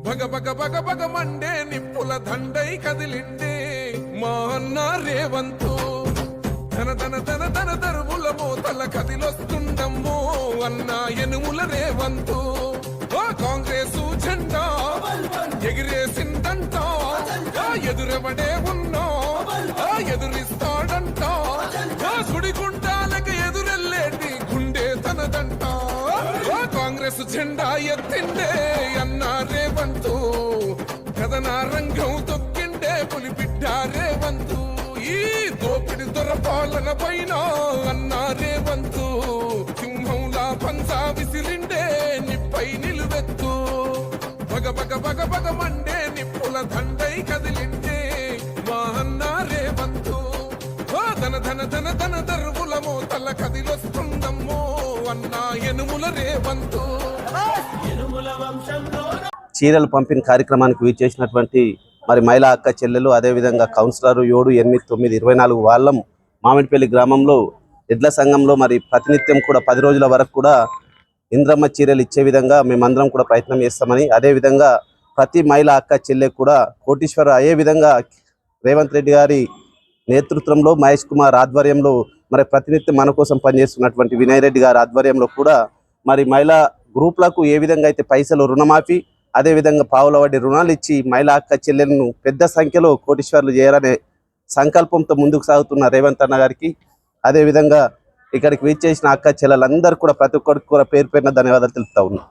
భగ భగ భగ భగ మండే నిప్పుల దండై కదిలిండే మా అన్న రేవంతు ధన ధన ధన ధన దరువుల మోతల కదిలొస్తుండమ్మో అన్న ఎనుముల రేవంతు కాంగ్రెస్ జెండా ఎగిరేసిందంట ఎదురెవడే ఉన్నా ఎదురిస్తాడంట సుడిగుండాలకి ఎదురెళ్ళేటి గుండె తనదంట కాంగ్రెస్ జెండా ఎత్తిండే అన్న రేవంతు కథన రంగం తొక్కిండే పులిబిడ్డ రేవంతు ఈ దోపిడి దొరపాలన పైన అన్న రేవంతు సింహంలా పంచా విసిరిండే నిప్పై నిలువెత్తు భగ భగ భగ భగ మండే నిప్పుల దండై కదిలిండే మా అన్న రేవంతు ధన ధన ధన ధన దరువుల మోతల కదిలొస్తుందమ్మో అన్న ఎనుముల రేవంతు. చీరలు పంపిణీ కార్యక్రమానికి విచ్చేసినటువంటి మరి మహిళా అక్క చెల్లెలు అదేవిధంగా కౌన్సిలర్ 7, 8, 9, 24 వాళ్ళం మామిడిపల్లి గ్రామంలో ఎడ్ల సంఘంలో మరి ప్రతినిత్యం కూడా 10 రోజుల వరకు కూడా ఇంద్రమ్మ చీరలు ఇచ్చే విధంగా మేమందరం కూడా ప్రయత్నం చేస్తామని, అదేవిధంగా ప్రతి మహిళా అక్క చెల్లె కూడా కోటీశ్వర అయ్యే విధంగా రేవంత్ రెడ్డి గారి నేతృత్వంలో మహేష్ కుమార్ ఆధ్వర్యంలో మరి ప్రతినిత్యం మన కోసం పనిచేస్తున్నటువంటి వినయ్ రెడ్డి గారి ఆధ్వర్యంలో కూడా మరి మహిళా గ్రూపులకు ఏ విధంగా అయితే పైసలు రుణమాఫీ అదేవిధంగా పావుల వడ్డీ రుణాలు ఇచ్చి మహిళా అక్క చెల్లెలను పెద్ద సంఖ్యలో కోటీశ్వర్లు చేయాలనే సంకల్పంతో ముందుకు సాగుతున్న రేవంత్ అన్న గారికి, అదేవిధంగా ఇక్కడికి విచ్చేసిన అక్క చెల్లెలందరూ కూడా ప్రతి ఒక్కరికి కూడా పేరు పేరున ధన్యవాదాలు తెలుపుతా ఉన్నాం.